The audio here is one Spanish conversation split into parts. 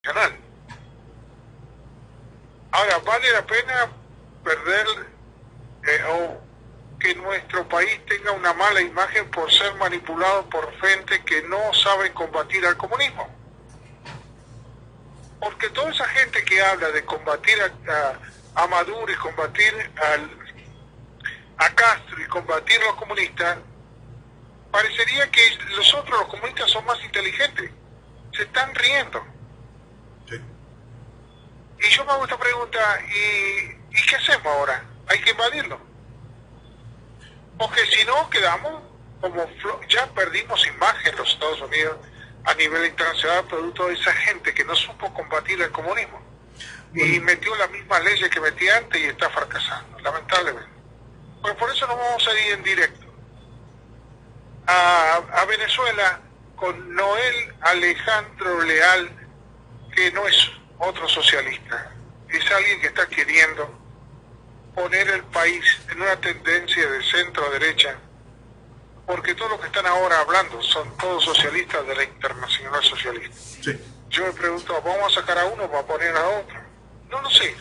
canal. Ahora, ¿vale la pena perder o que nuestro país tenga una mala imagen por ser manipulado por gente que no sabe combatir al comunismo? Porque toda esa gente que habla de combatir a Maduro y combatir a Castro y combatir a los comunistas, parecería que nosotros los comunistas son más inteligentes. Se están riendo. Sí. Y yo me hago esta pregunta, ¿y qué hacemos ahora? Hay que invadirlo. Porque si no quedamos como ya perdimos imagen en los Estados Unidos a nivel internacional producto de esa gente que no supo combatir el comunismo. Y metió las mismas leyes que metía antes y está fracasando, lamentablemente. Pues por eso nos vamos a ir en directo a Venezuela con Noel Alejandro Leal, que no es otro socialista, es alguien que está queriendo poner el país en una tendencia de centro-derecha, porque todos los que están ahora hablando son todos socialistas de la Internacional Socialista. Sí. Yo me pregunto, ¿vamos a sacar a uno para poner a otro? No lo sé.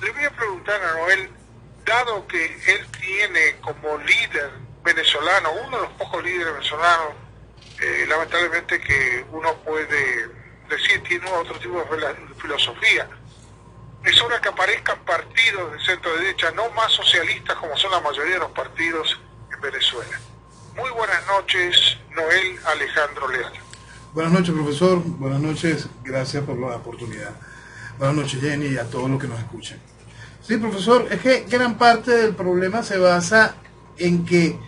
Le voy a preguntar a Noel, dado que él tiene como líder venezolano, uno de los pocos líderes venezolanos, lamentablemente que uno puede decir tiene otro tipo de filosofía. Es hora que aparezcan partidos de centro derecha, no más socialistas como son la mayoría de los partidos en Venezuela. Muy buenas noches, Noel Alejandro Leal. Buenas noches, profesor. Buenas noches. Gracias por la oportunidad. Buenas noches, Jenny, y a todos los que nos escuchan. Sí, profesor, es que gran parte del problema se basa en que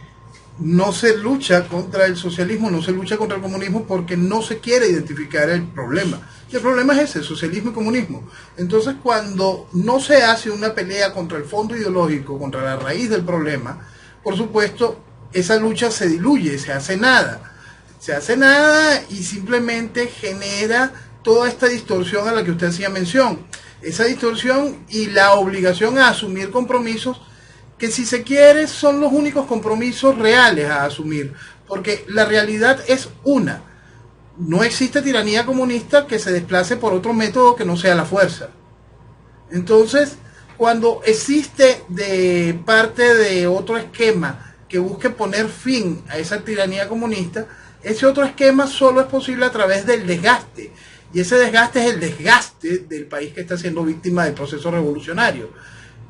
no se lucha contra el socialismo, no se lucha contra el comunismo porque no se quiere identificar el problema. Y el problema es ese, socialismo y comunismo. Entonces, cuando no se hace una pelea contra el fondo ideológico, contra la raíz del problema, por supuesto, esa lucha se diluye, se hace nada. Se hace nada y simplemente genera toda esta distorsión a la que usted hacía mención. Esa distorsión y la obligación a asumir compromisos que, si se quiere, son los únicos compromisos reales a asumir, porque la realidad es una. No existe tiranía comunista que se desplace por otro método que no sea la fuerza. Entonces, cuando existe de parte de otro esquema que busque poner fin a esa tiranía comunista, ese otro esquema solo es posible a través del desgaste. Y ese desgaste es el desgaste del país que está siendo víctima del proceso revolucionario.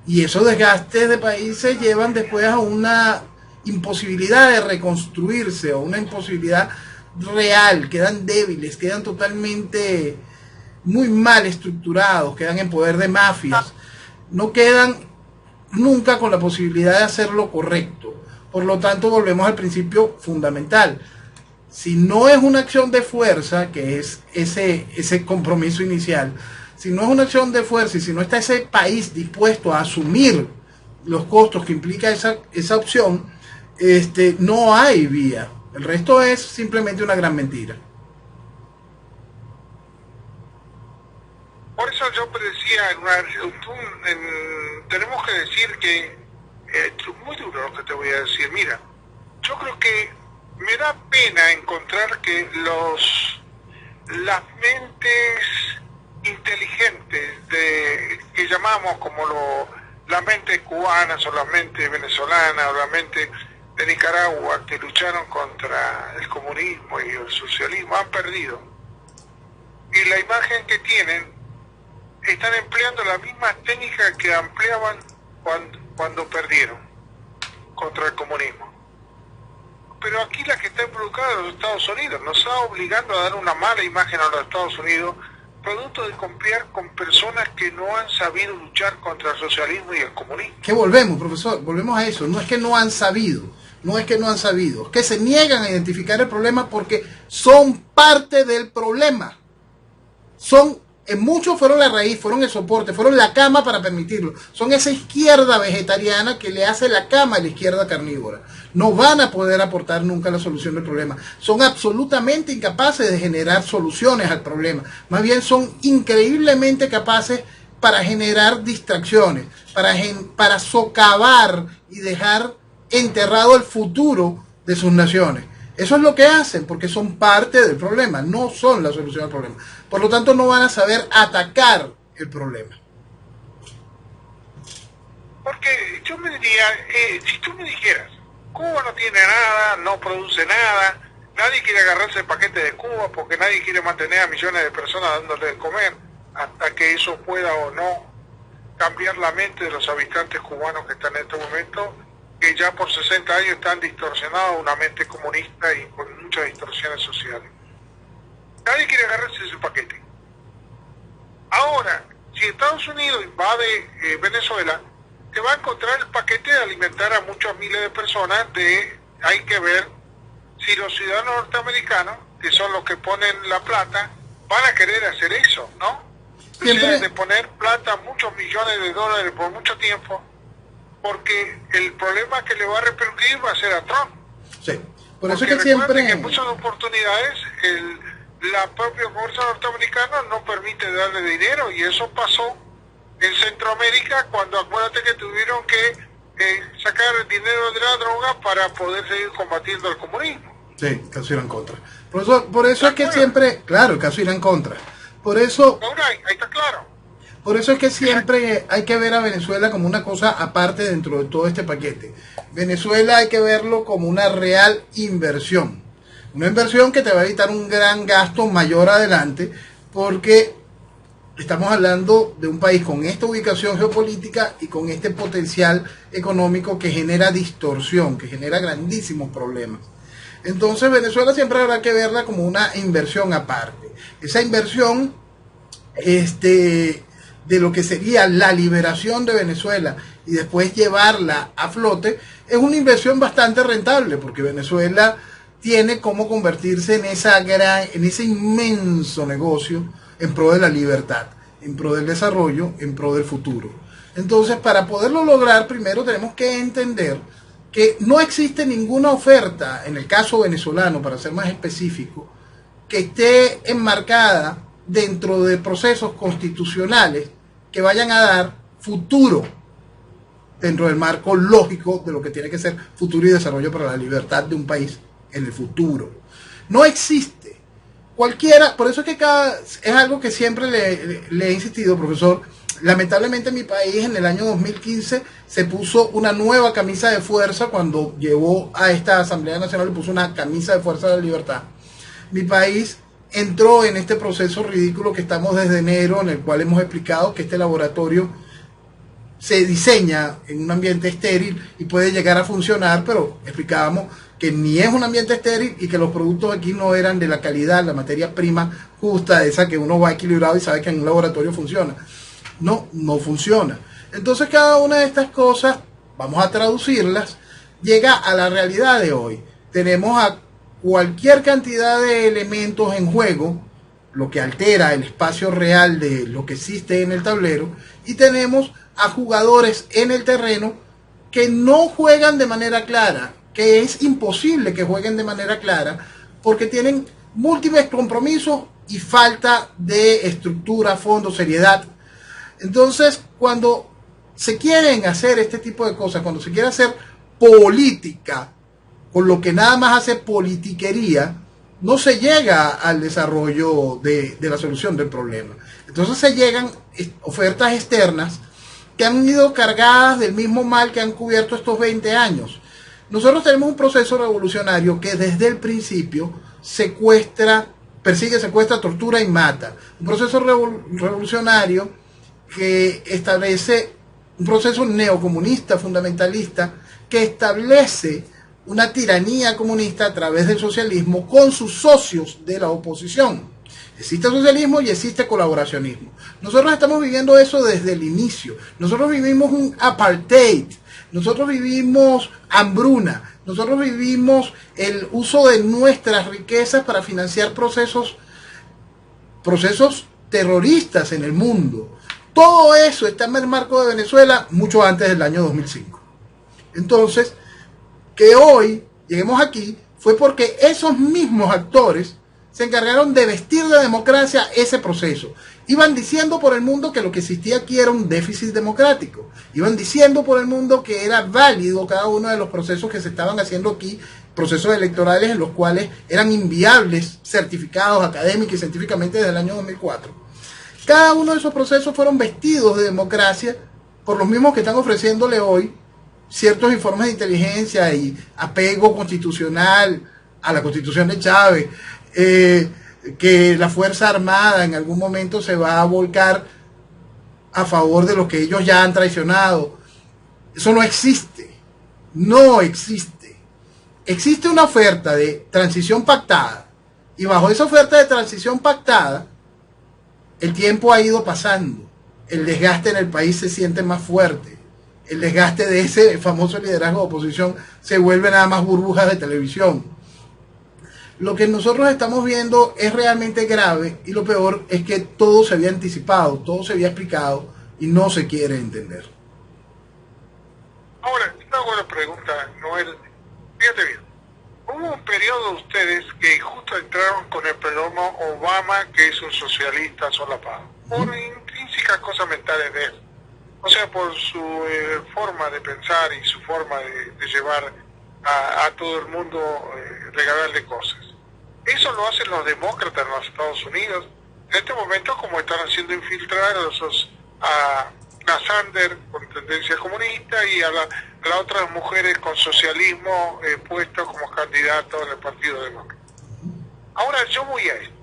Y esos desgastes de países llevan después a una imposibilidad de reconstruirse, o una imposibilidad real. Quedan débiles, quedan totalmente muy mal estructurados, quedan en poder de mafias. No quedan nunca con la posibilidad de hacer lo correcto. Por lo tanto, volvemos al principio fundamental. Si no es una acción de fuerza, que es ese compromiso inicial, si no es una acción de fuerza y si no está ese país dispuesto a asumir los costos que implica esa opción, no hay vía. El resto es simplemente una gran mentira. Por eso yo decía, tenemos que decir que, muy duro lo que te voy a decir, mira, yo creo que me da pena encontrar que las mentes inteligentes que llamamos como las mentes cubanas o las mentes venezolanas o la mente de Nicaragua, que lucharon contra el comunismo y el socialismo, han perdido. Y la imagen que tienen, están empleando la misma técnica que empleaban cuando perdieron contra el comunismo. Pero aquí la que está involucrada es los Estados Unidos, nos está obligando a dar una mala imagen a los Estados Unidos, producto de confiar con personas que no han sabido luchar contra el socialismo y el comunismo. Que volvemos, profesor, volvemos a eso. No es que no han sabido, es que se niegan a identificar el problema porque son parte del problema. En muchos fueron la raíz, fueron el soporte, fueron la cama para permitirlo. Son esa izquierda vegetariana que le hace la cama a la izquierda carnívora. No van a poder aportar nunca la solución del problema. Son absolutamente incapaces de generar soluciones al problema. Más bien son increíblemente capaces para generar distracciones, para socavar y dejar enterrado el futuro de sus naciones. Eso es lo que hacen, porque son parte del problema, no son la solución al problema. Por lo tanto, no van a saber atacar el problema. Porque yo me diría, si tú me dijeras, Cuba no tiene nada, no produce nada, nadie quiere agarrarse el paquete de Cuba porque nadie quiere mantener a millones de personas dándole de comer hasta que eso pueda o no cambiar la mente de los habitantes cubanos que están en este momento, que ya por 60 años están distorsionados, una mente comunista y con muchas distorsiones sociales. Nadie quiere agarrarse ese paquete. Ahora, si Estados Unidos invade Venezuela, te va a encontrar el paquete de alimentar a muchos miles de personas. Hay que ver si los ciudadanos norteamericanos, que son los que ponen la plata, van a querer hacer eso, ¿no? Siempre De poner plata, muchos millones de dólares por mucho tiempo, porque el problema que le va a repercutir va a ser a Trump. Sí, por eso porque es que siempre... que en muchas oportunidades la propia fuerza norteamericana no permite darle dinero, y eso pasó en Centroamérica cuando acuérdate que tuvieron que sacar el dinero de la droga para poder seguir combatiendo el comunismo. Sí, caso irá en contra. Por eso es que siempre... Claro, caso irá en contra. Por eso... Ahora, ahí está claro. Por eso es que siempre hay que ver a Venezuela como una cosa aparte dentro de todo este paquete. Venezuela hay que verlo como una real inversión. Una inversión que te va a evitar un gran gasto mayor adelante, porque estamos hablando de un país con esta ubicación geopolítica y con este potencial económico que genera distorsión, que genera grandísimos problemas. Entonces Venezuela siempre habrá que verla como una inversión aparte. Esa inversión de lo que sería la liberación de Venezuela y después llevarla a flote es una inversión bastante rentable, porque Venezuela tiene cómo convertirse en ese inmenso negocio en pro de la libertad, en pro del desarrollo, en pro del futuro. Entonces, para poderlo lograr, primero tenemos que entender que no existe ninguna oferta, en el caso venezolano, para ser más específico, que esté enmarcada dentro de procesos constitucionales que vayan a dar futuro dentro del marco lógico de lo que tiene que ser futuro y desarrollo para la libertad de un país en el futuro. No existe cualquiera, por eso es que es algo que siempre le he insistido, profesor. Lamentablemente en mi país en el año 2015 se puso una nueva camisa de fuerza cuando llevó a esta Asamblea Nacional, le puso una camisa de fuerza de la libertad. Mi país entró en este proceso ridículo que estamos desde enero, en el cual hemos explicado que este laboratorio se diseña en un ambiente estéril y puede llegar a funcionar, pero explicábamos que ni es un ambiente estéril y que los productos aquí no eran de la calidad, la materia prima justa, esa que uno va equilibrado y sabe que en un laboratorio funciona. No funciona. Entonces cada una de estas cosas, vamos a traducirlas, llega a la realidad de hoy. Tenemos a cualquier cantidad de elementos en juego, lo que altera el espacio real de lo que existe en el tablero, y tenemos a jugadores en el terreno que no juegan de manera clara, que es imposible que jueguen de manera clara, porque tienen múltiples compromisos y falta de estructura, fondo, seriedad. Entonces, cuando se quieren hacer este tipo de cosas, cuando se quiere hacer política, con lo que nada más hace politiquería, no se llega al desarrollo de la solución del problema. Entonces se llegan ofertas externas que han ido cargadas del mismo mal que han cubierto estos 20 años. Nosotros tenemos un proceso revolucionario que desde el principio persigue, secuestra, tortura y mata. Un proceso revolucionario que establece un proceso neocomunista fundamentalista que establece una tiranía comunista a través del socialismo con sus socios de la oposición. Existe socialismo y existe colaboracionismo. Nosotros estamos viviendo eso desde el inicio. Nosotros vivimos un apartheid, nosotros vivimos hambruna, nosotros vivimos el uso de nuestras riquezas para financiar procesos terroristas en el mundo. Todo eso está en el marco de Venezuela mucho antes del año 2005. Entonces, que hoy lleguemos aquí fue porque esos mismos actores se encargaron de vestir de democracia ese proceso. Iban diciendo por el mundo que lo que existía aquí era un déficit democrático. Iban diciendo por el mundo que era válido cada uno de los procesos que se estaban haciendo aquí procesos electorales en los cuales eran inviables, certificados académica y científicamente desde el año 2004. Cada uno de esos procesos fueron vestidos de democracia por los mismos que están ofreciéndole hoy ciertos informes de inteligencia y apego constitucional a la Constitución de Chávez, que la Fuerza Armada en algún momento se va a volcar a favor de los que ellos ya han traicionado. Eso no existe, no existe. Existe una oferta de transición pactada, y bajo esa oferta de transición pactada, el tiempo ha ido pasando, el desgaste en el país se siente más fuerte, el desgaste de ese famoso liderazgo de oposición se vuelve nada más burbujas de televisión. Lo que nosotros estamos viendo es realmente grave, y lo peor es que todo se había anticipado, todo se había explicado y no se quiere entender. Ahora, una buena pregunta, Noel. Fíjate bien, hubo un periodo de ustedes que justo entraron con el programa Obama, que es un socialista solapado, por intrínsecas cosas mentales de él. O sea, por su forma de pensar y su forma de llevar a todo el mundo, regalarle cosas. Eso lo hacen los demócratas en los Estados Unidos. En este momento, como están haciendo infiltrar a Sanders con tendencia comunista y a las otras mujeres con socialismo puestos como candidatos del Partido Demócrata. Ahora yo voy a esto.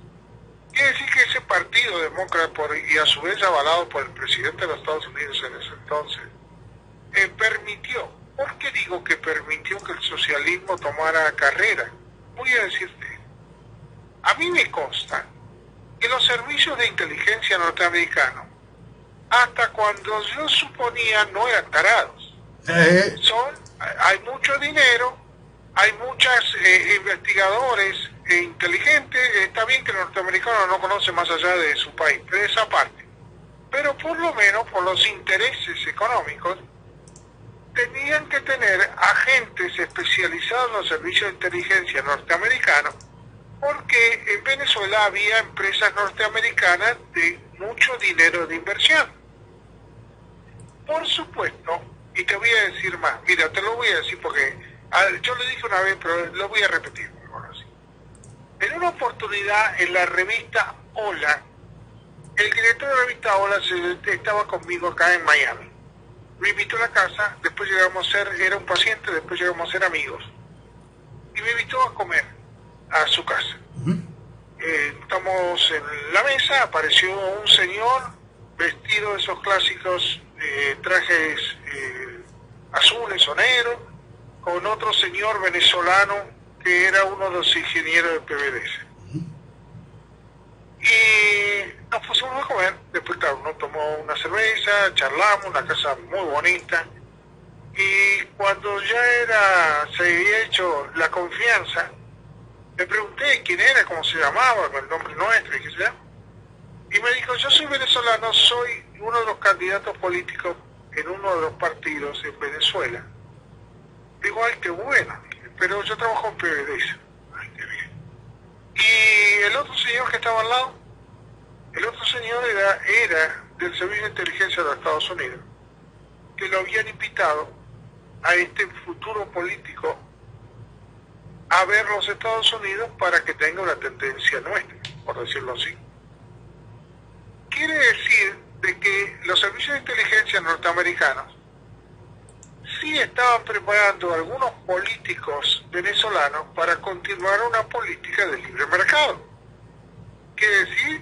Quiere decir que ese Partido Demócrata, y a su vez avalado por el presidente de los Estados Unidos en ese entonces, permitió, ¿por qué digo que permitió que el socialismo tomara carrera? Voy a decirte, a mí me consta que los servicios de inteligencia norteamericanos, hasta cuando yo suponía, no eran tarados. Hay mucho dinero, hay muchos investigadores inteligentes. Está bien que el norteamericano no conoce más allá de su país, de esa parte, pero por lo menos por los intereses económicos tenían que tener agentes especializados en los servicios de inteligencia norteamericanos, porque en Venezuela había empresas norteamericanas de mucho dinero de inversión. Por supuesto, y te voy a decir más, mira, te lo voy a decir porque yo lo dije una vez, pero lo voy a repetir. En una oportunidad en la revista Hola, el director de la revista Hola estaba conmigo acá en Miami. Me invitó a la casa, después llegamos a ser, era un paciente, después llegamos a ser amigos. Y me invitó a comer a su casa. Estamos en la mesa, apareció un señor vestido de esos clásicos trajes azules o negros, con otro señor venezolano que era uno de los ingenieros de PDVSA. Y nos pusimos a comer, después claro, uno tomó una cerveza, charlamos, una casa muy bonita, y cuando ya se había hecho la confianza, le pregunté quién era, cómo se llamaba, el nombre nuestro y qué sea, y me dijo, yo soy venezolano, soy uno de los candidatos políticos en uno de los partidos en Venezuela. Digo, ay, qué bueno, pero yo trabajo en PDVSA. Ay, qué bien. Y el otro señor que estaba al lado, el otro señor era del Servicio de Inteligencia de los Estados Unidos, que lo habían invitado a este futuro político a ver los Estados Unidos para que tenga una tendencia nuestra, por decirlo así. Quiere decir de que los servicios de inteligencia norteamericanos sí estaban preparando a algunos políticos venezolanos para continuar una política de libre mercado. Quiere decir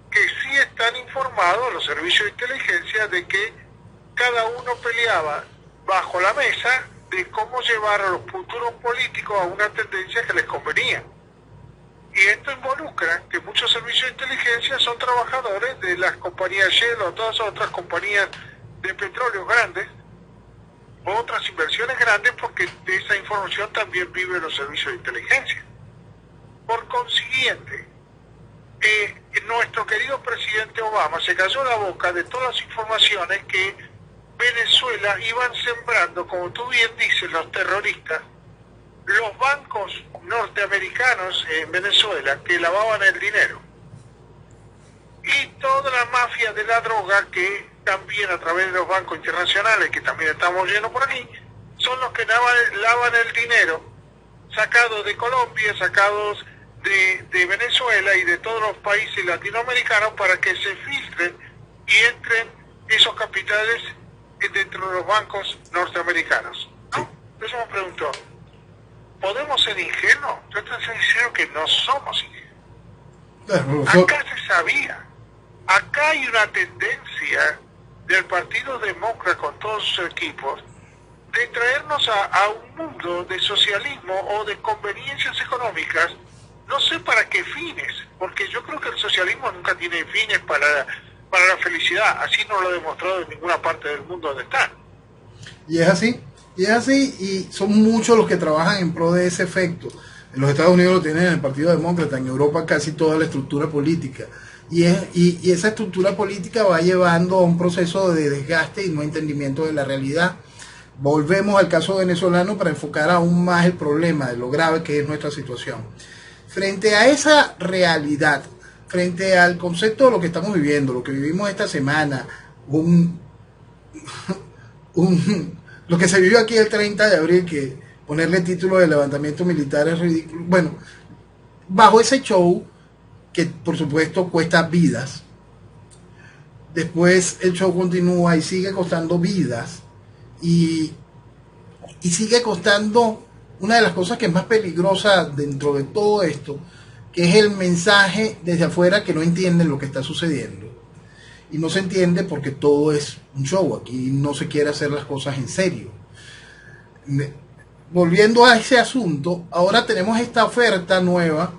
que sí están informados los servicios de inteligencia de que cada uno peleaba bajo la mesa de cómo llevar a los futuros políticos a una tendencia que les convenía. Y esto involucra que muchos servicios de inteligencia son trabajadores de las compañías Shell o todas otras compañías de petróleo grandes, o otras inversiones grandes, porque de esa información también viven los servicios de inteligencia. Por consiguiente, nuestro querido presidente Obama se cayó la boca de todas las informaciones que Venezuela iban sembrando, como tú bien dices, los terroristas, los bancos norteamericanos en Venezuela que lavaban el dinero, y toda la mafia de la droga que también a través de los bancos internacionales, que también estamos llenos por aquí, son los que lavan el dinero sacados de Colombia, sacados de Venezuela y de todos los países latinoamericanos para que se filtren y entren esos capitales dentro de los bancos norteamericanos, ¿no? Entonces me preguntó, ¿podemos ser ingenuos? Yo te estoy diciendo que no somos ingenuos. Acá se sabía. Acá hay una tendencia del Partido Demócrata con todos sus equipos de traernos a un mundo de socialismo o de conveniencias económicas, no sé para qué fines, porque yo creo que el socialismo nunca tiene fines para la felicidad, así no lo ha demostrado en ninguna parte del mundo donde está. Y es así, y son muchos los que trabajan en pro de ese efecto. En los Estados Unidos lo tienen en el Partido Demócrata, en Europa casi toda la estructura política. Y esa estructura política va llevando a un proceso de desgaste y no entendimiento de la realidad. Volvemos al caso venezolano para enfocar aún más el problema de lo grave que es nuestra situación. Frente a esa realidad, frente al concepto de lo que estamos viviendo, lo que vivimos esta semana, lo que se vivió aquí el 30 de abril, que ponerle título de levantamiento militar es ridículo. Bueno, bajo ese show, que por supuesto cuesta vidas, después el show continúa y sigue costando vidas, y sigue costando una de las cosas que es más peligrosa dentro de todo esto, que es el mensaje desde afuera que no entienden lo que está sucediendo. Y no se entiende porque todo es un show, aquí no se quiere hacer las cosas en serio. Volviendo a ese asunto, ahora tenemos esta oferta nueva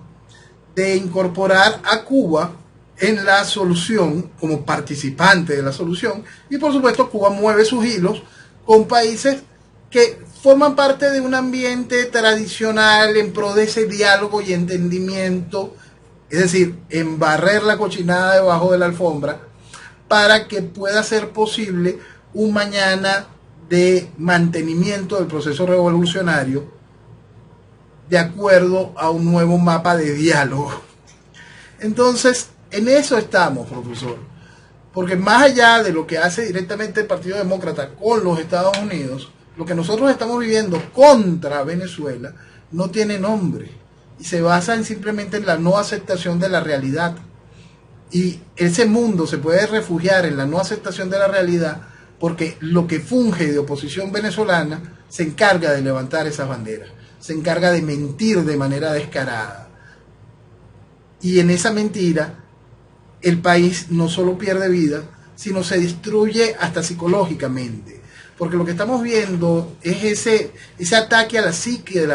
de incorporar a Cuba en la solución, como participante de la solución, y por supuesto Cuba mueve sus hilos con países que forman parte de un ambiente tradicional en pro de ese diálogo y entendimiento, es decir, en barrer la cochinada debajo de la alfombra para que pueda ser posible un mañana de mantenimiento del proceso revolucionario de acuerdo a un nuevo mapa de diálogo. Entonces, en eso estamos, profesor, porque más allá de lo que hace directamente el Partido Demócrata con los Estados Unidos, lo que nosotros estamos viviendo contra Venezuela no tiene nombre y se basa simplemente en la no aceptación de la realidad. Y ese mundo se puede refugiar en la no aceptación de la realidad porque lo que funge de oposición venezolana se encarga de levantar esas banderas, se encarga de mentir de manera descarada. Y en esa mentira el país no solo pierde vida, sino se destruye hasta psicológicamente. Porque lo que estamos viendo es ese ataque a la psique,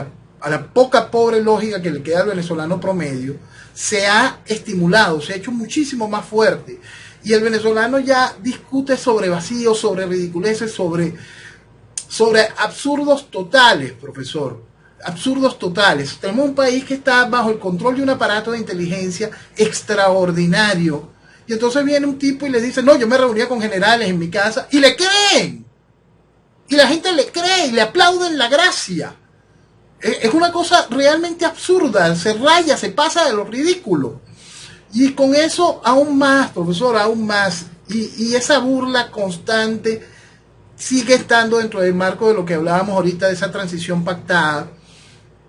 a la poca pobre lógica que le queda al venezolano promedio, se ha estimulado, se ha hecho muchísimo más fuerte. Y el venezolano ya discute sobre vacíos, sobre ridiculeces, sobre absurdos totales, profesor. Absurdos totales. Tenemos un país que está bajo el control de un aparato de inteligencia extraordinario. Y entonces viene un tipo y le dice, no, yo me reunía con generales en mi casa, y le creen. Y la gente le cree y le aplauden la gracia. Es una cosa realmente absurda, se raya, se pasa de lo ridículo. Y con eso aún más, profesor, aún más. Y esa burla constante sigue estando dentro del marco de lo que hablábamos ahorita, de esa transición pactada,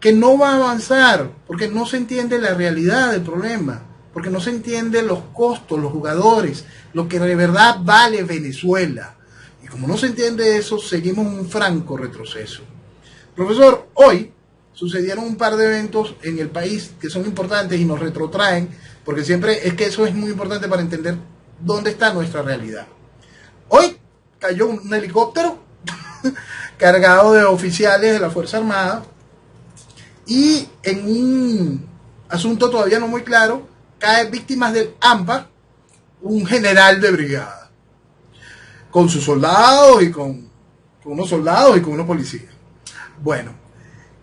que no va a avanzar, porque no se entiende la realidad del problema, porque no se entienden los costos, los jugadores, lo que de verdad vale Venezuela. Y como no se entiende eso, seguimos en un franco retroceso. Profesor, hoy sucedieron un par de eventos en el país que son importantes y nos retrotraen, porque siempre es que eso es muy importante para entender dónde está nuestra realidad. Hoy cayó un helicóptero cargado de oficiales de la Fuerza Armada y en un asunto todavía no muy claro, cae víctimas del AMPA un general de brigada con sus soldados y con unos soldados y con unos policías. Bueno,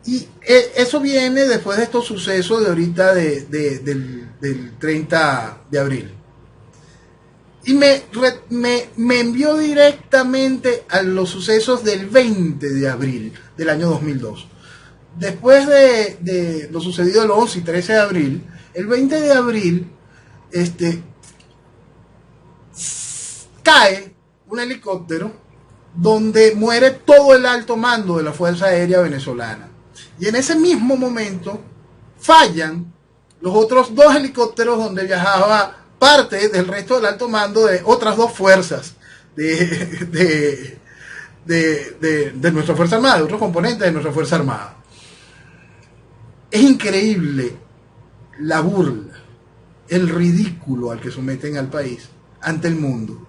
y eso viene después de estos sucesos de ahorita del 30 de abril. Y me envió directamente a los sucesos del 20 de abril del año 2002. Después de lo sucedido el 11 y 13 de abril, el 20 de abril cae un helicóptero donde muere todo el alto mando de la Fuerza Aérea Venezolana. Y en ese mismo momento fallan los otros 2 helicópteros donde viajaba parte del resto del alto mando de otras 2 fuerzas de nuestra Fuerza Armada, de otros componentes de nuestra Fuerza Armada. Es increíble la burla, el ridículo al que someten al país ante el mundo.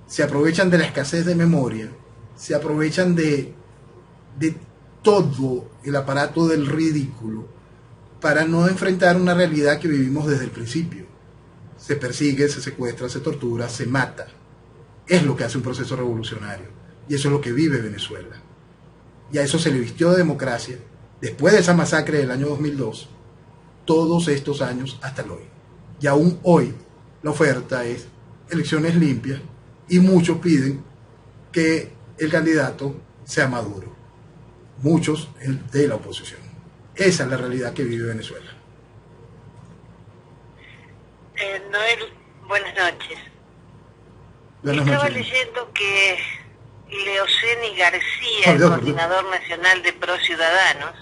Se aprovechan de la escasez de memoria, se aprovechan de todo el aparato del ridículo para no enfrentar una realidad que vivimos desde el principio. Se persigue, se secuestra, se tortura, se mata. Es lo que hace un proceso revolucionario. Y eso es lo que vive Venezuela. Y a eso se le vistió de democracia, después de esa masacre del año 2002, todos estos años hasta el hoy. Y aún hoy la oferta es elecciones limpias y muchos piden que el candidato sea Maduro. Muchos de la oposición. Esa es la realidad que vive Venezuela. Noel, buenas noches. Buenas Estaba noches. leyendo que Leoceni García, el coordinador nacional de Pro Ciudadanos,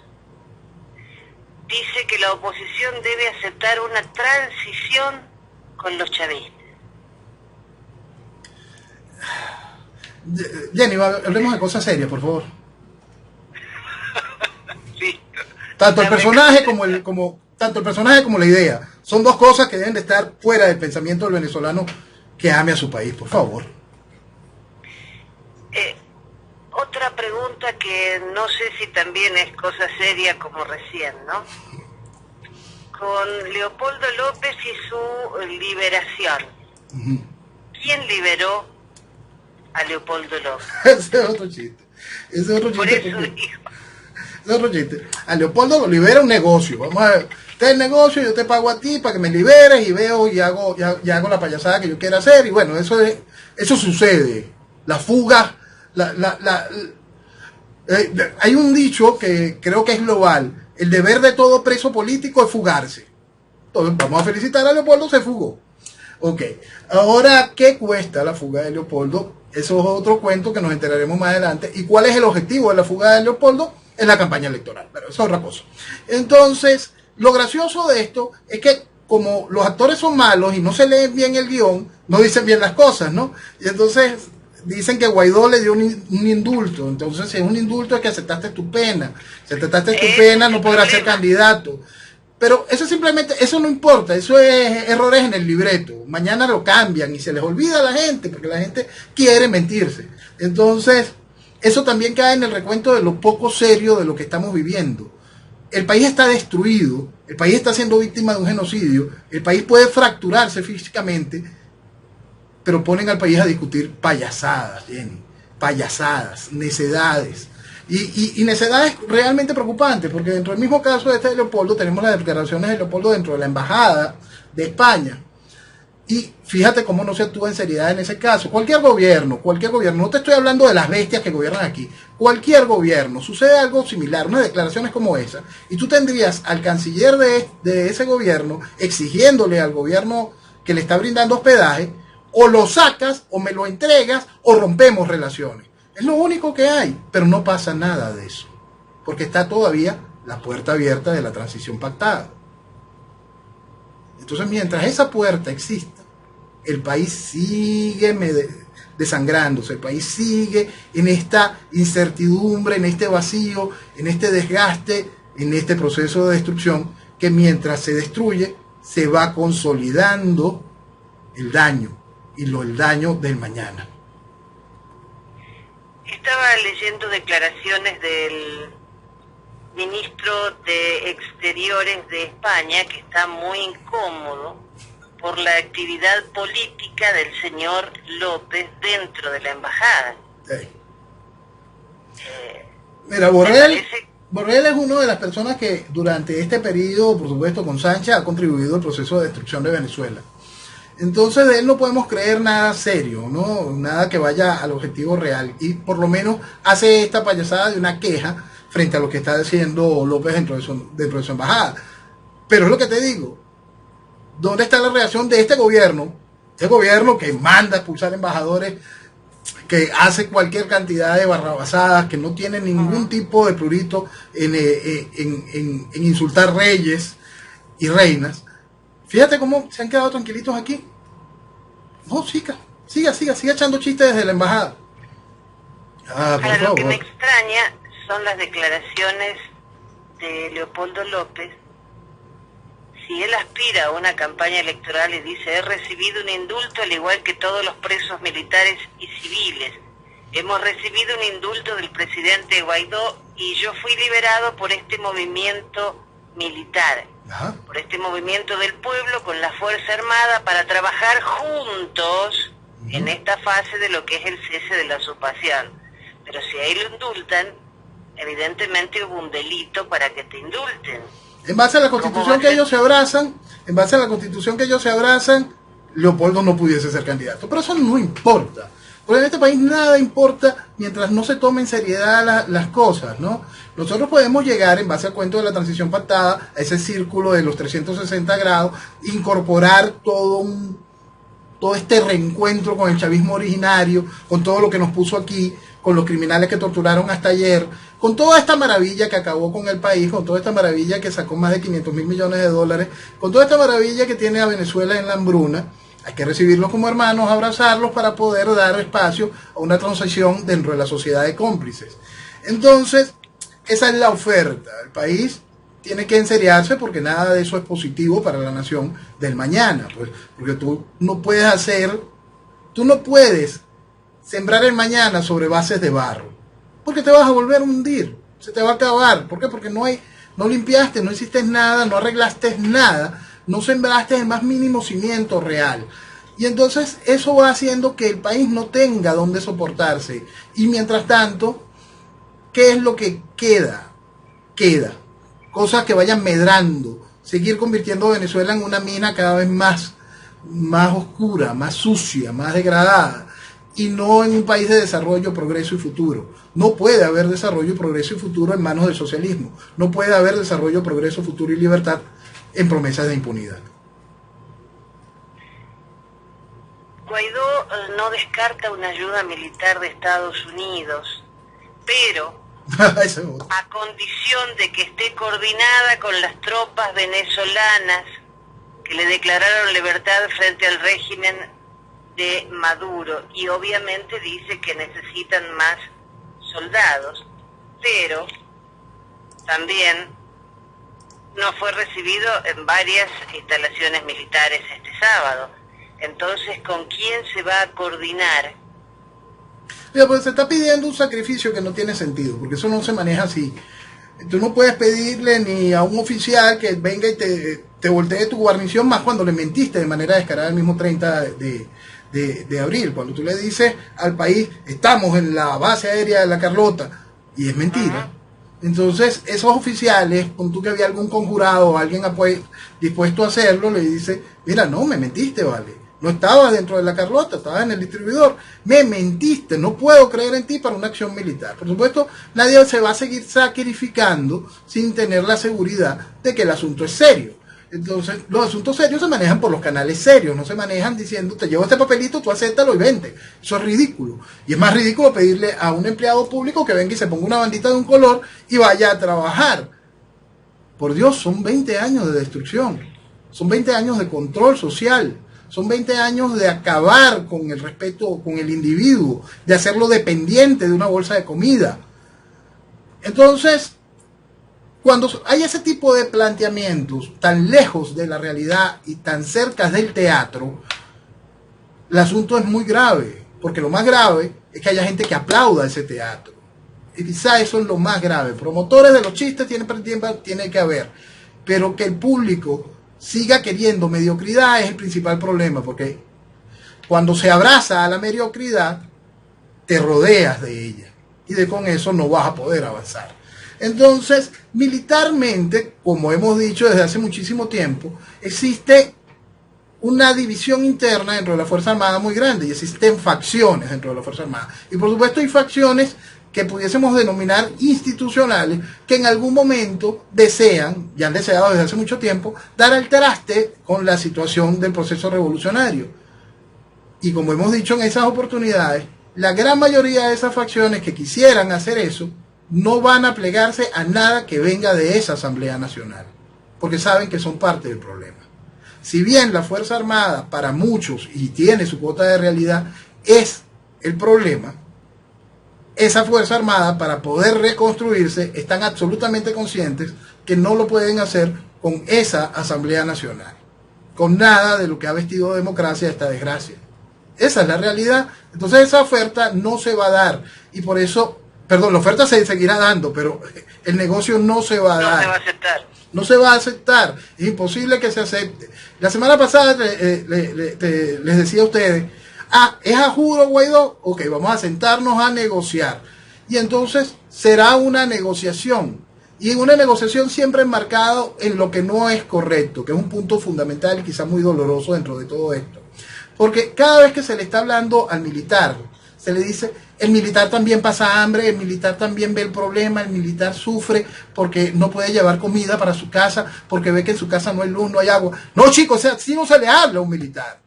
dice que la oposición debe aceptar una transición con los chavistas. Jenny, hablemos de cosas serias, por favor. Sí. Tanto el personaje tanto el personaje como la idea son 2 cosas que deben de estar fuera del pensamiento del venezolano que ame a su país, por favor. Otra pregunta que no sé si también es cosa seria como recién, ¿no? Con Leopoldo López y su liberación. ¿Quién liberó a Leopoldo López? Ese es otro chiste. Por eso digo. Ese es otro chiste. A Leopoldo lo libera un negocio. Vamos a ver. Este es el negocio, yo te pago a ti para que me liberes y veo y hago la payasada que yo quiera hacer. Y bueno, eso sucede. La fuga. Hay un dicho que creo que es global. El deber de todo preso político es fugarse. Entonces, vamos a felicitar a Leopoldo, se fugó. Ok, ahora, ¿qué cuesta la fuga de Leopoldo? Eso es otro cuento que nos enteraremos más adelante. ¿Y cuál es el objetivo de la fuga de Leopoldo? En la campaña electoral, pero eso es otra cosa. Entonces, lo gracioso de esto es que como los actores son malos y no se leen bien el guión, no dicen bien las cosas, ¿no? Y entonces dicen que Guaidó le dio un indulto. Entonces, si es un indulto es que aceptaste tu pena. Si aceptaste tu pena, no podrás ser candidato. Pero eso no importa, eso es errores en el libreto. Mañana lo cambian y se les olvida a la gente, porque la gente quiere mentirse. Entonces, eso también cae en el recuento de lo poco serio de lo que estamos viviendo. El país está destruido, el país está siendo víctima de un genocidio, el país puede fracturarse físicamente, pero ponen al país a discutir payasadas, Jenny, payasadas, necedades. Y necedades realmente preocupantes, porque dentro del mismo caso de Leopoldo tenemos las declaraciones de Leopoldo dentro de la embajada de España. Y fíjate cómo no se actúa en seriedad en ese caso. Cualquier gobierno, no te estoy hablando de las bestias que gobiernan aquí, cualquier gobierno, sucede algo similar, unas declaraciones como esa, y tú tendrías al canciller de ese gobierno exigiéndole al gobierno que le está brindando hospedaje, o lo sacas, o me lo entregas, o rompemos relaciones. Es lo único que hay, pero no pasa nada de eso, porque está todavía la puerta abierta de la transición pactada. Entonces, mientras esa puerta exista, el país sigue desangrándose, el país sigue en esta incertidumbre, en este vacío, en este desgaste, en este proceso de destrucción, que mientras se destruye, se va consolidando el daño, y el daño del mañana. Estaba leyendo declaraciones del ministro de Exteriores de España, que está muy incómodo por la actividad política del señor López dentro de la embajada. Sí. Mira, Borrell es una de las personas que durante este periodo, por supuesto con Sánchez, ha contribuido al proceso de destrucción de Venezuela. Entonces de él no podemos creer nada serio, ¿no? Nada que vaya al objetivo real, y por lo menos hace esta payasada de una queja frente a lo que está diciendo López dentro de su embajada. Pero es lo que te digo, ¿dónde está la reacción de este gobierno? Este gobierno que manda a expulsar embajadores, que hace cualquier cantidad de barrabasadas, que no tiene ningún tipo de prurito en insultar reyes y reinas. Fíjate cómo se han quedado tranquilitos aquí. No, siga echando chistes desde la embajada. Ahora, lo que me extraña son las declaraciones de Leopoldo López. Si él aspira a una campaña electoral y dice, he recibido un indulto al igual que todos los presos militares y civiles, hemos recibido un indulto del presidente Guaidó y yo fui liberado por este movimiento militar, por este movimiento del pueblo con la Fuerza Armada para trabajar juntos en esta fase de lo que es el cese de la usurpación. Pero si ahí lo indultan, evidentemente hubo un delito para que te indulten. En base a la constitución que ellos se abrazan, Leopoldo no pudiese ser candidato. Pero eso no importa. Porque en este país nada importa mientras no se tome en seriedad las cosas, ¿no? Nosotros podemos llegar, en base al cuento de la transición pactada, a ese círculo de los 360 grados, incorporar todo este reencuentro con el chavismo originario, con todo lo que nos puso aquí, con los criminales que torturaron hasta ayer, con toda esta maravilla que acabó con el país, con toda esta maravilla que sacó más de 500.000 millones de dólares, con toda esta maravilla que tiene a Venezuela en la hambruna. Hay que recibirlos como hermanos, abrazarlos para poder dar espacio a una transición dentro de la sociedad de cómplices. Entonces, esa es la oferta. El país tiene que enseriarse porque nada de eso es positivo para la nación del mañana. Pues, porque tú no puedes sembrar el mañana sobre bases de barro, porque te vas a volver a hundir, se te va a acabar. ¿Por qué? Porque no limpiaste, no hiciste nada, no arreglaste nada, no sembraste el más mínimo cimiento real. Y entonces eso va haciendo que el país no tenga donde soportarse. Y mientras tanto, ¿qué es lo que queda? Cosas que vayan medrando, seguir convirtiendo a Venezuela en una mina cada vez más oscura, más sucia, más degradada. Y no en un país de desarrollo, progreso y futuro. No puede haber desarrollo, progreso y futuro en manos del socialismo. No puede haber desarrollo, progreso, futuro y libertad en promesas de impunidad. Guaidó no descarta una ayuda militar de Estados Unidos, pero a condición de que esté coordinada con las tropas venezolanas que le declararon libertad frente al régimen de Maduro, y obviamente dice que necesitan más soldados, pero también no fue recibido en varias instalaciones militares este sábado. Entonces, ¿con quién se va a coordinar? Mira, pues se está pidiendo un sacrificio que no tiene sentido, porque eso no se maneja así. Tú no puedes pedirle ni a un oficial que venga y te voltee tu guarnición, más cuando le mentiste de manera descarada el mismo 30 de abril, cuando tú le dices al país, estamos en la base aérea de La Carlota, y es mentira. Entonces, esos oficiales, con tú que había algún conjurado o alguien dispuesto a hacerlo, le dice, mira, no, me mentiste, vale. No estabas dentro de La Carlota, estabas en el distribuidor. Me mentiste, no puedo creer en ti para una acción militar. Por supuesto, nadie se va a seguir sacrificando sin tener la seguridad de que el asunto es serio. Entonces, los asuntos serios se manejan por los canales serios, no se manejan diciendo, te llevo este papelito, tú acéptalo y vente. Eso es ridículo. Y es más ridículo pedirle a un empleado público que venga y se ponga una bandita de un color y vaya a trabajar. Por Dios, son 20 años de destrucción, son 20 años de control social, son 20 años de acabar con el respeto con el individuo, de hacerlo dependiente de una bolsa de comida. Entonces, cuando hay ese tipo de planteamientos tan lejos de la realidad y tan cerca del teatro, el asunto es muy grave, porque lo más grave es que haya gente que aplauda ese teatro. Y quizá eso es lo más grave. Promotores de los chistes tiene que haber, pero que el público siga queriendo mediocridad es el principal problema, porque cuando se abraza a la mediocridad, te rodeas de ella, y con eso no vas a poder avanzar. Entonces, militarmente, como hemos dicho desde hace muchísimo tiempo, existe una división interna dentro de la Fuerza Armada muy grande, y existen facciones dentro de la Fuerza Armada. Y por supuesto hay facciones que pudiésemos denominar institucionales, que en algún momento desean, y han deseado desde hace mucho tiempo, dar al traste con la situación del proceso revolucionario. Y como hemos dicho en esas oportunidades, la gran mayoría de esas facciones que quisieran hacer eso no van a plegarse a nada que venga de esa Asamblea Nacional, porque saben que son parte del problema. Si bien la Fuerza Armada para muchos, y tiene su cuota de realidad, es el problema, esa Fuerza Armada, para poder reconstruirse, están absolutamente conscientes que no lo pueden hacer con esa Asamblea Nacional, con nada de lo que ha vestido democracia esta desgracia. Esa es la realidad. Entonces esa oferta no se va a dar, y por eso, perdón, la oferta se seguirá dando, pero el negocio no se va a dar. No se va a aceptar. No se va a aceptar, es imposible que se acepte. La semana pasada les decía a ustedes, ¿es a juro, Guaidó? Ok, vamos a sentarnos a negociar. Y entonces será una negociación. Y en una negociación siempre enmarcado en lo que no es correcto, que es un punto fundamental y quizá muy doloroso dentro de todo esto. Porque cada vez que se le está hablando al militar, se le dice, el militar también pasa hambre, el militar también ve el problema, el militar sufre porque no puede llevar comida para su casa, porque ve que en su casa no hay luz, no hay agua. No, chicos, o sea, si no se le habla a un militar.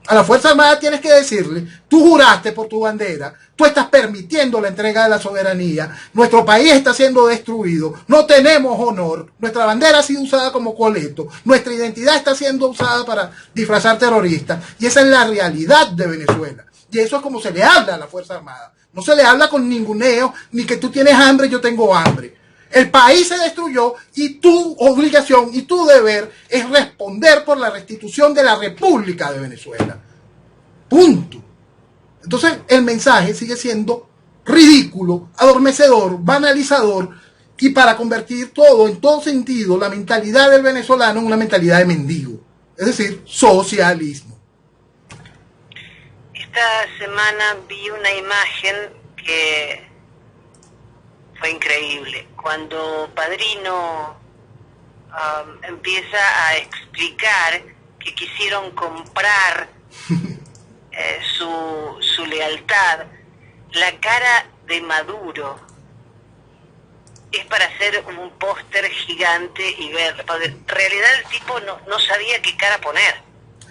A la Fuerza Armada tienes que decirle, tú juraste por tu bandera, tú estás permitiendo la entrega de la soberanía, nuestro país está siendo destruido, no tenemos honor, nuestra bandera ha sido usada como coleto, nuestra identidad está siendo usada para disfrazar terroristas, y esa es la realidad de Venezuela. Y eso es como se le habla a la Fuerza Armada. No se le habla con ninguneo, ni que tú tienes hambre, yo tengo hambre. El país se destruyó y tu obligación y tu deber es responder por la restitución de la República de Venezuela. Punto. Entonces el mensaje sigue siendo ridículo, adormecedor, banalizador, y para convertir todo, en todo sentido, la mentalidad del venezolano en una mentalidad de mendigo. Es decir, socialismo. Esta semana vi una imagen que fue increíble. Cuando Padrino empieza a explicar que quisieron comprar su lealtad, la cara de Maduro es para hacer un póster gigante y ver. En realidad el tipo no sabía qué cara poner.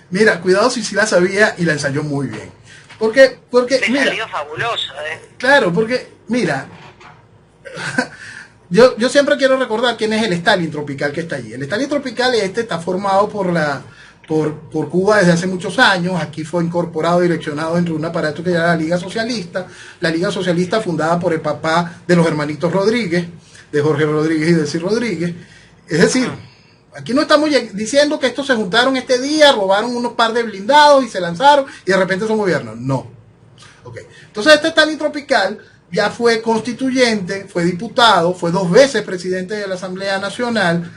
Mira, cuidado si la sabía y la ensayó muy bien. Porque Le mira, salió fabuloso, Claro, porque, mira, yo siempre quiero recordar quién es el Stalin tropical que está allí. El Stalin tropical está formado por Cuba desde hace muchos años. Aquí fue incorporado, direccionado dentro de un aparato que era la Liga Socialista fundada por el papá de los hermanitos Rodríguez, de Jorge Rodríguez y de Cid Rodríguez. Es decir, aquí no estamos diciendo que estos se juntaron este día, robaron unos par de blindados y se lanzaron y de repente son gobiernos. No. Okay. Entonces este Stalin tropical ya fue constituyente, fue diputado, fue 2 veces presidente de la Asamblea Nacional,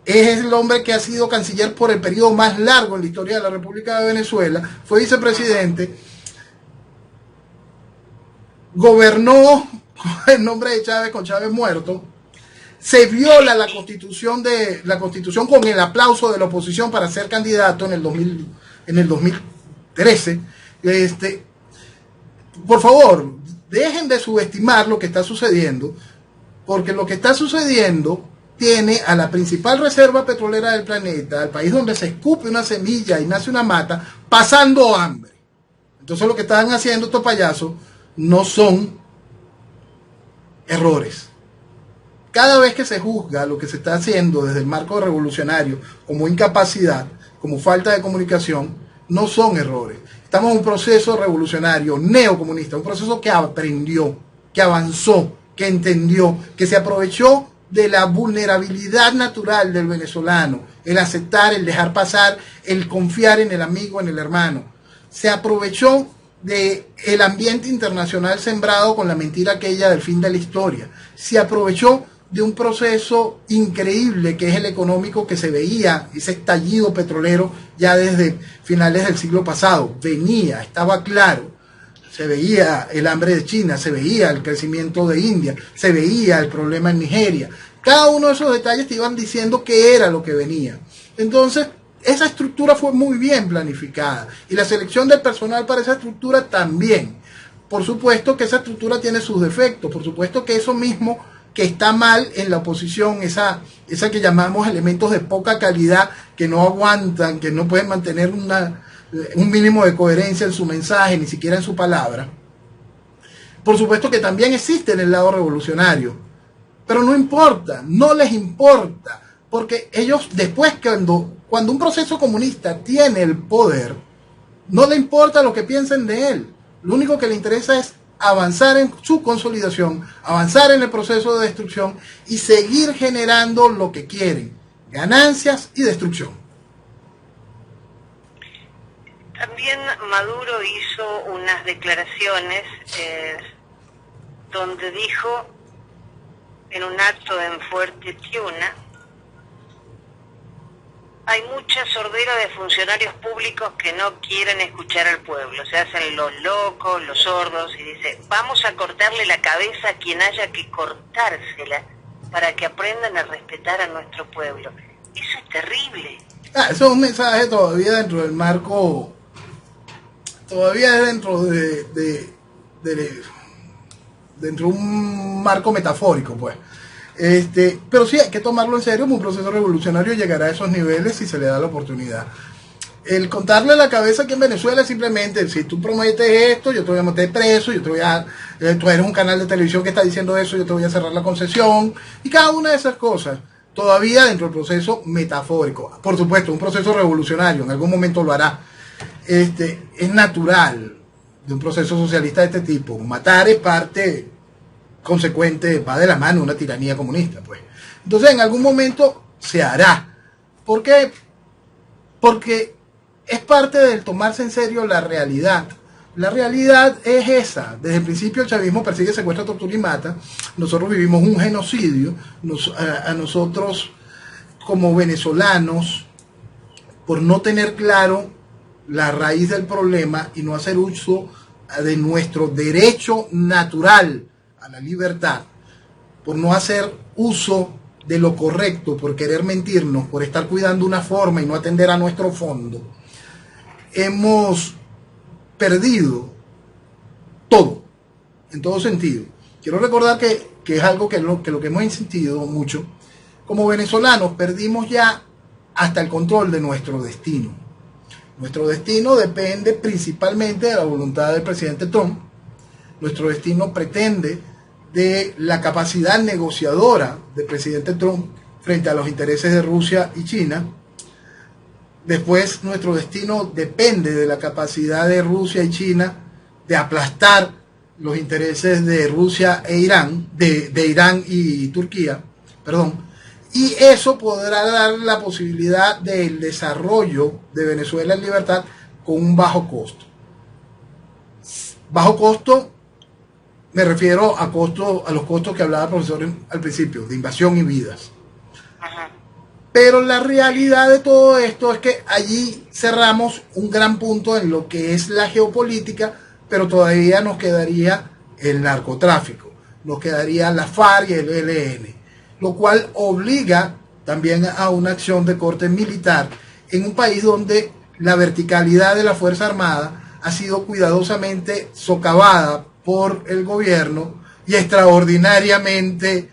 es el hombre que ha sido canciller por el periodo más largo en la historia de la República de Venezuela, fue vicepresidente, gobernó en nombre de Chávez con Chávez muerto, se viola la constitución con el aplauso de la oposición para ser candidato en el 2013. Por favor, dejen de subestimar lo que está sucediendo, porque lo que está sucediendo tiene a la principal reserva petrolera del planeta, al país donde se escupe una semilla y nace una mata, pasando hambre. Entonces lo que están haciendo estos payasos no son errores. Cada vez que se juzga lo que se está haciendo desde el marco revolucionario como incapacidad, como falta de comunicación, no son errores. Estamos en un proceso revolucionario, neocomunista, un proceso que aprendió, que avanzó, que entendió, que se aprovechó de la vulnerabilidad natural del venezolano, el aceptar, el dejar pasar, el confiar en el amigo, en el hermano. Se aprovechó del ambiente internacional sembrado con la mentira aquella del fin de la historia. Se aprovechó de un proceso increíble que es el económico, que se veía, ese estallido petrolero ya desde finales del siglo pasado. Venía, estaba claro. Se veía el hambre de China, se veía el crecimiento de India, se veía el problema en Nigeria. Cada uno de esos detalles te iban diciendo qué era lo que venía. Entonces, esa estructura fue muy bien planificada y la selección del personal para esa estructura también. Por supuesto que esa estructura tiene sus defectos, por supuesto que eso mismo que está mal en la oposición, esa que llamamos elementos de poca calidad, que no aguantan, que no pueden mantener un mínimo de coherencia en su mensaje, ni siquiera en su palabra, Por supuesto que también existe en el lado revolucionario, pero no importa, no les importa, porque ellos después cuando un proceso comunista tiene el poder, no le importa lo que piensen de él, lo único que le interesa es avanzar en su consolidación, avanzar en el proceso de destrucción y seguir generando lo que quieren, ganancias y destrucción. También Maduro hizo unas declaraciones donde dijo en un acto en Fuerte Tiuna: hay mucha sordera de funcionarios públicos que no quieren escuchar al pueblo, se hacen los locos, los sordos, y dice, vamos a cortarle la cabeza a quien haya que cortársela para que aprendan a respetar a nuestro pueblo. Eso es terrible. Eso es un mensaje todavía dentro del marco, todavía es dentro dentro de un marco metafórico, pues. Pero sí hay que tomarlo en serio. Un proceso revolucionario llegará a esos niveles si se le da la oportunidad. El contarle la cabeza aquí en Venezuela es simplemente, si tú prometes esto, yo te voy a meter preso, tú eres un canal de televisión que está diciendo eso, yo te voy a cerrar la concesión, y cada una de esas cosas, todavía dentro del proceso metafórico. Por supuesto, un proceso revolucionario, en algún momento lo hará. Es natural de un proceso socialista de este tipo. Matar es parte consecuente, va de la mano una tiranía comunista, pues. Entonces en algún momento se hará. ¿Por qué? Porque es parte del tomarse en serio la realidad. La realidad es esa. Desde el principio el chavismo persigue, secuestra, tortura y mata. Nosotros vivimos un genocidio. A nosotros como venezolanos, por no tener claro la raíz del problema y no hacer uso de nuestro derecho natural a la libertad, por no hacer uso de lo correcto, por querer mentirnos, por estar cuidando una forma y no atender a nuestro fondo, hemos perdido todo, en todo sentido. Quiero recordar que es algo que lo que hemos insistido mucho. Como venezolanos perdimos ya hasta el control de nuestro destino. Nuestro destino depende principalmente de la voluntad del presidente Trump. Nuestro destino pretende de la capacidad negociadora del presidente Trump frente a los intereses de Rusia y China. Después, nuestro destino depende de la capacidad de Rusia y China de aplastar los intereses de Rusia e Irán, de Irán y Turquía, perdón. Y eso podrá dar la posibilidad del desarrollo de Venezuela en libertad con un bajo costo. Bajo costo, me refiero a los costos que hablaba el profesor al principio, de invasión y vidas. Pero la realidad de todo esto es que allí cerramos un gran punto en lo que es la geopolítica, pero todavía nos quedaría el narcotráfico, nos quedaría la FARC y el ELN, lo cual obliga también a una acción de corte militar en un país donde la verticalidad de la Fuerza Armada ha sido cuidadosamente socavada por el gobierno y extraordinariamente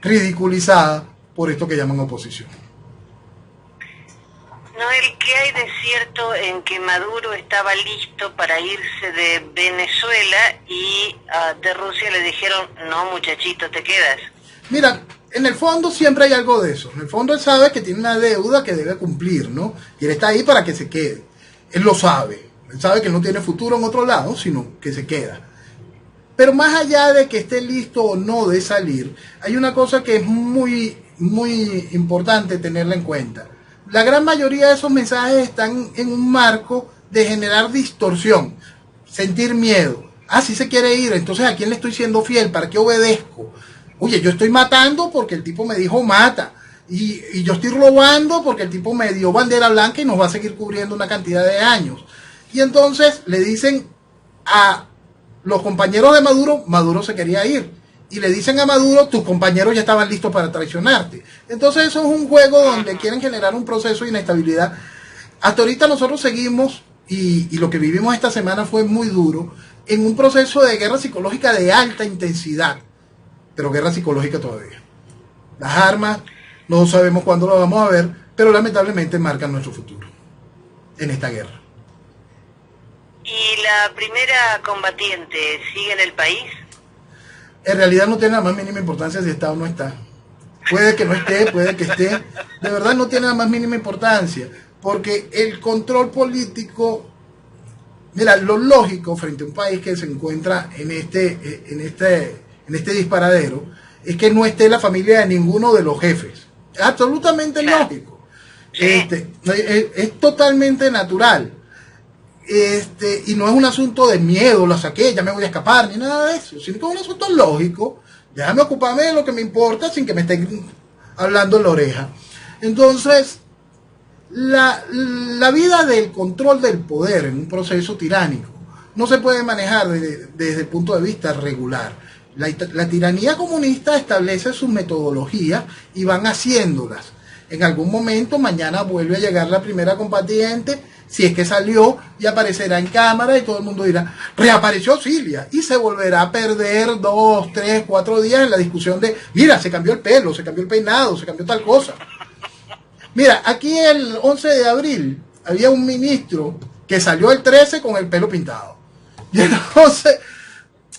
ridiculizada por esto que llaman oposición. Noel, ¿qué hay de cierto en que Maduro estaba listo para irse de Venezuela y de Rusia le dijeron, no muchachito, te quedas? Mira, en el fondo siempre hay algo de eso. En el fondo él sabe que tiene una deuda que debe cumplir, ¿no? Y él está ahí para que se quede. Él lo sabe. Él sabe que no tiene futuro en otro lado, sino que se queda. Pero más allá de que esté listo o no de salir, hay una cosa que es muy, muy importante tenerla en cuenta. La gran mayoría de esos mensajes están en un marco de generar distorsión, sentir miedo. Ah, si se quiere ir, entonces ¿a quién le estoy siendo fiel? ¿Para qué obedezco? Oye, yo estoy matando porque el tipo me dijo mata. Y yo estoy robando porque el tipo me dio bandera blanca y nos va a seguir cubriendo una cantidad de años. Y entonces le dicen a los compañeros de Maduro, Maduro se quería ir. Y le dicen a Maduro, tus compañeros ya estaban listos para traicionarte. Entonces eso es un juego donde quieren generar un proceso de inestabilidad. Hasta ahorita nosotros seguimos, y lo que vivimos esta semana fue muy duro, en un proceso de guerra psicológica de alta intensidad. Pero guerra psicológica todavía. Las armas, no sabemos cuándo las vamos a ver, pero lamentablemente marcan nuestro futuro en esta guerra. ¿Y la primera combatiente sigue en el país? en realidad no tiene la más mínima importancia si está o no está. Puede que no esté, puede que esté. De verdad no tiene la más mínima importancia. Porque el control político, mira, lo lógico frente a un país que se encuentra en este disparadero, es que no esté la familia de ninguno de los jefes. Es absolutamente lógico. Es totalmente natural. Y no es un asunto de miedo, la saqué, ya me voy a escapar, ni nada de eso, sino que es un asunto lógico. Déjame ocuparme de lo que me importa sin que me estén hablando en la oreja. Entonces, la vida del control del poder en un proceso tiránico no se puede manejar desde el punto de vista regular. La tiranía comunista establece sus metodologías y van haciéndolas. En algún momento, mañana vuelve a llegar la primera combatiente, si es que salió, y aparecerá en cámara y todo el mundo dirá, reapareció Cilia, y se volverá a perder 2, 3, 4 días en la discusión de, mira, se cambió el pelo, se cambió el peinado, se cambió tal cosa. Mira, aquí el 11 de abril había un ministro que salió el 13 con el pelo pintado. Y entonces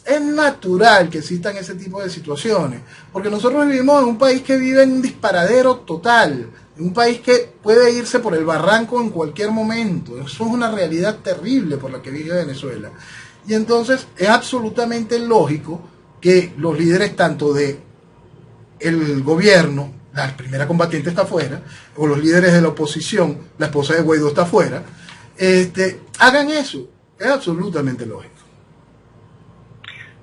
es natural que existan ese tipo de situaciones, porque nosotros vivimos en un país que vive en un disparadero total, en un país que puede irse por el barranco en cualquier momento. Eso es una realidad terrible por la que vive Venezuela. Y entonces es absolutamente lógico que los líderes tanto de el gobierno, la primera combatiente está afuera, o los líderes de la oposición, la esposa de Guaidó está afuera, hagan eso. Es absolutamente lógico.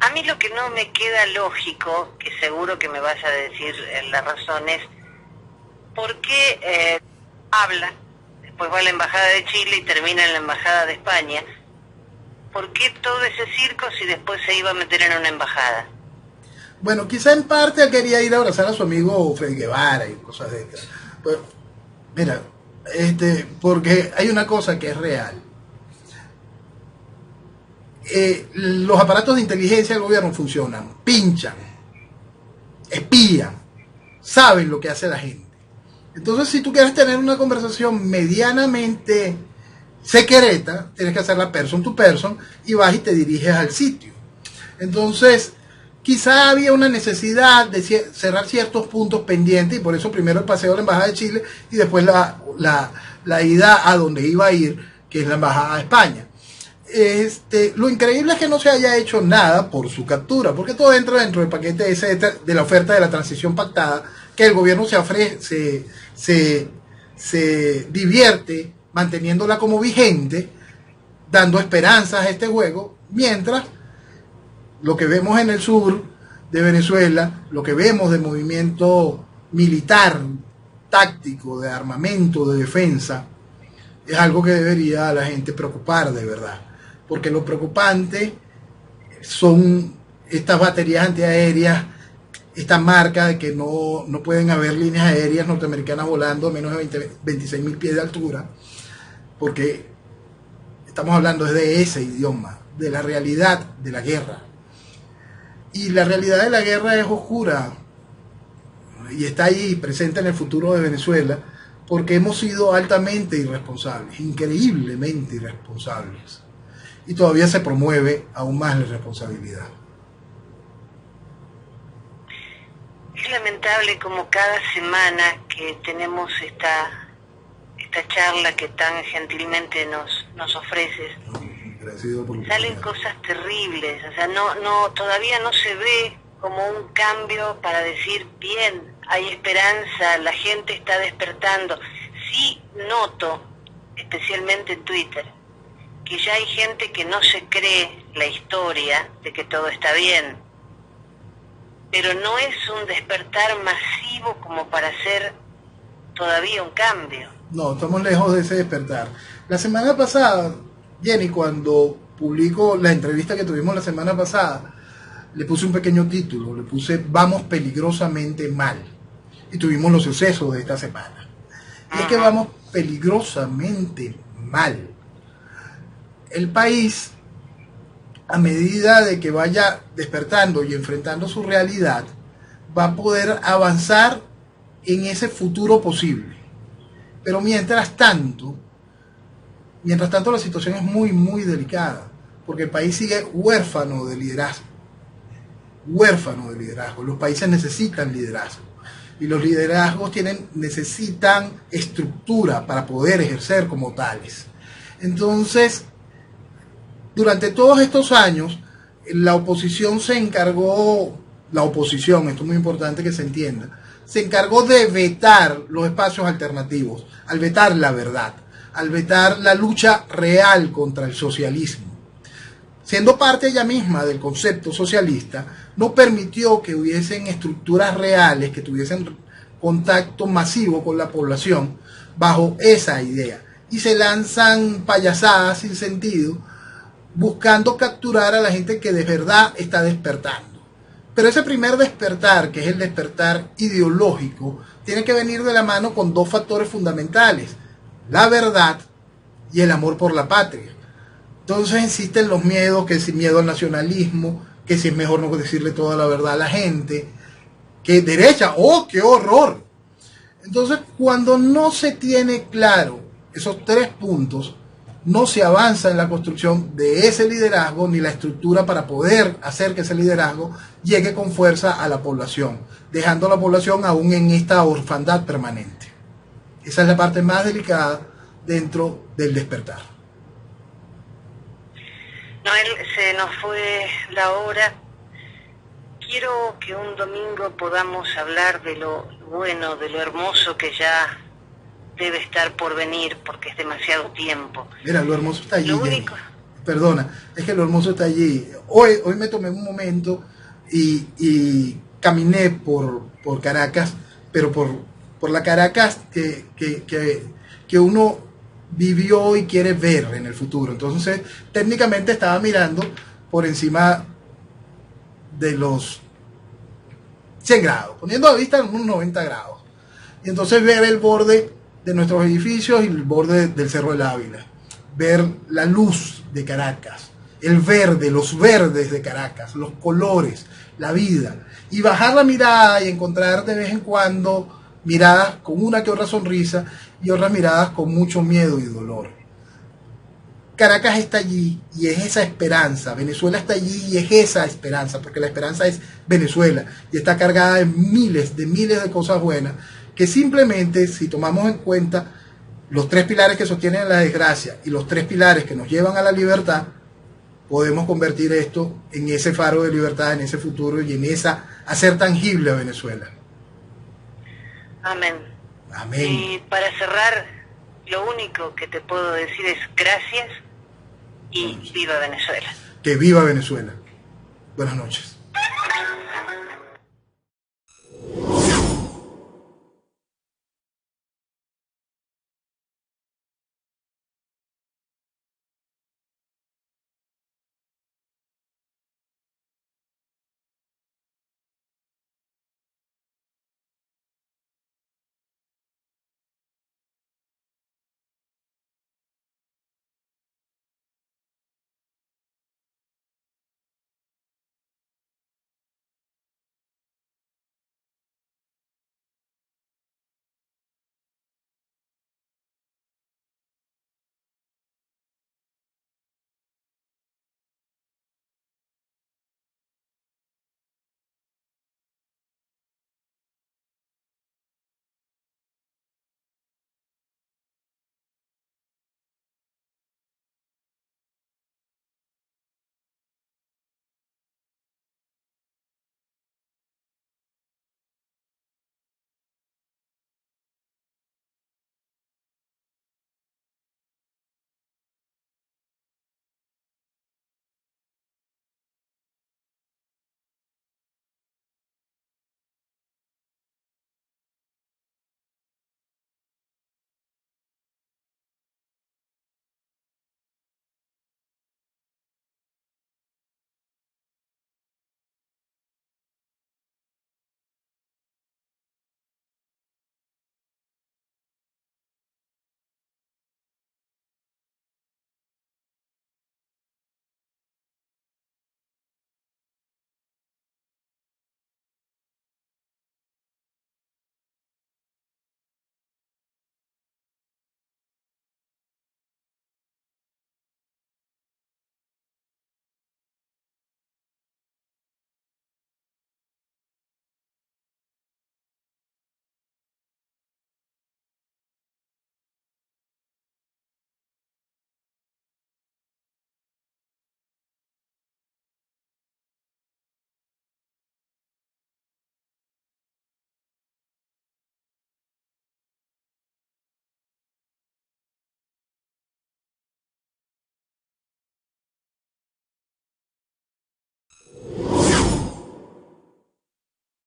A mí lo que no me queda lógico, que seguro que me vas a decir la razón, es por qué habla, después va a la Embajada de Chile y termina en la Embajada de España. ¿Por qué todo ese circo si después se iba a meter en una embajada? Bueno, quizá en parte él quería ir a abrazar a su amigo Freddy Guevara y cosas de esas. Pues, mira, porque hay una cosa que es real. Los aparatos de inteligencia del gobierno funcionan, pinchan, espían, saben lo que hace la gente. Entonces, si tú quieres tener una conversación medianamente secreta, tienes que hacerla person to person y vas y te diriges al sitio. Entonces, quizá había una necesidad de cerrar ciertos puntos pendientes y por eso primero el paseo a la Embajada de Chile y después la ida a donde iba a ir, que es la Embajada de España. Lo increíble es que no se haya hecho nada por su captura, porque todo entra dentro del paquete ese de la oferta de la transición pactada, que el gobierno se divierte manteniéndola como vigente, dando esperanzas a este juego, mientras lo que vemos en el sur de Venezuela, lo que vemos de movimiento militar, táctico, de armamento, de defensa, es algo que debería a la gente preocupar de verdad. Porque lo preocupante son estas baterías antiaéreas, esta marca de que no pueden haber líneas aéreas norteamericanas volando a menos de 26.000 pies de altura, porque estamos hablando de ese idioma, de la realidad de la guerra. Y la realidad de la guerra es oscura y está ahí presente en el futuro de Venezuela, porque hemos sido altamente irresponsables, increíblemente irresponsables. Y todavía se promueve aún más la irresponsabilidad. Es lamentable como cada semana que tenemos esta charla que tan gentilmente nos ofreces, salen cosas terribles. O sea, todavía no se ve como un cambio para decir, bien, hay esperanza, la gente está despertando. Sí noto, especialmente en Twitter, que ya hay gente que no se cree la historia de que todo está bien, pero no es un despertar masivo como para hacer todavía un cambio. No, estamos lejos de ese despertar. La semana pasada, Jenny, cuando publico la entrevista que tuvimos la semana pasada, le puse un pequeño título, le puse "Vamos peligrosamente mal", y tuvimos los sucesos de esta semana. Y es que vamos peligrosamente mal. El país, a medida de que vaya despertando y enfrentando su realidad, va a poder avanzar en ese futuro posible. Pero mientras tanto la situación es muy, muy delicada, porque el país sigue huérfano de liderazgo. huérfano de liderazgo. Los países necesitan liderazgo. Y los liderazgos necesitan estructura para poder ejercer como tales. Entonces, durante todos estos años, la oposición se encargó, esto es muy importante que se entienda, se encargó de vetar los espacios alternativos, al vetar la verdad, al vetar la lucha real contra el socialismo. Siendo parte ella misma del concepto socialista, no permitió que hubiesen estructuras reales, que tuviesen contacto masivo con la población bajo esa idea. Y se lanzan payasadas sin sentido, buscando capturar a la gente que de verdad está despertando. Pero ese primer despertar, que es el despertar ideológico, tiene que venir de la mano con dos factores fundamentales: la verdad y el amor por la patria. Entonces existen los miedos, que si miedo al nacionalismo, que si es mejor no decirle toda la verdad a la gente, que derecha, ¡oh, qué horror! Entonces, cuando no se tiene claro esos tres puntos, no se avanza en la construcción de ese liderazgo ni la estructura para poder hacer que ese liderazgo llegue con fuerza a la población, dejando a la población aún en esta orfandad permanente. Esa es la parte más delicada dentro del despertar. Noel, se nos fue la hora. Quiero que un domingo podamos hablar de lo bueno, de lo hermoso que ya debe estar por venir, porque es demasiado tiempo. Mira, lo hermoso está allí. Lo único... Perdona, es que lo hermoso está allí. Hoy me tomé un momento y caminé por Caracas, pero por la Caracas que uno vivió y quiere ver en el futuro. Entonces, técnicamente estaba mirando por encima de los 100 grados, poniendo a vista unos 90 grados. Y entonces ver el borde de nuestros edificios y el borde del Cerro del Ávila. Ver la luz de Caracas, el verde, los verdes de Caracas, los colores, la vida. Y bajar la mirada y encontrar de vez en cuando miradas con una que otra sonrisa y otras miradas con mucho miedo y dolor. Caracas está allí y es esa esperanza. Venezuela está allí y es esa esperanza, porque la esperanza es Venezuela y está cargada de miles de cosas buenas que simplemente, si tomamos en cuenta los tres pilares que sostienen la desgracia y los tres pilares que nos llevan a la libertad, podemos convertir esto en ese faro de libertad, en ese futuro y en hacer tangible a Venezuela. Amén. Amén. Y para cerrar, lo único que te puedo decir es gracias y viva Venezuela. Que viva Venezuela. Buenas noches.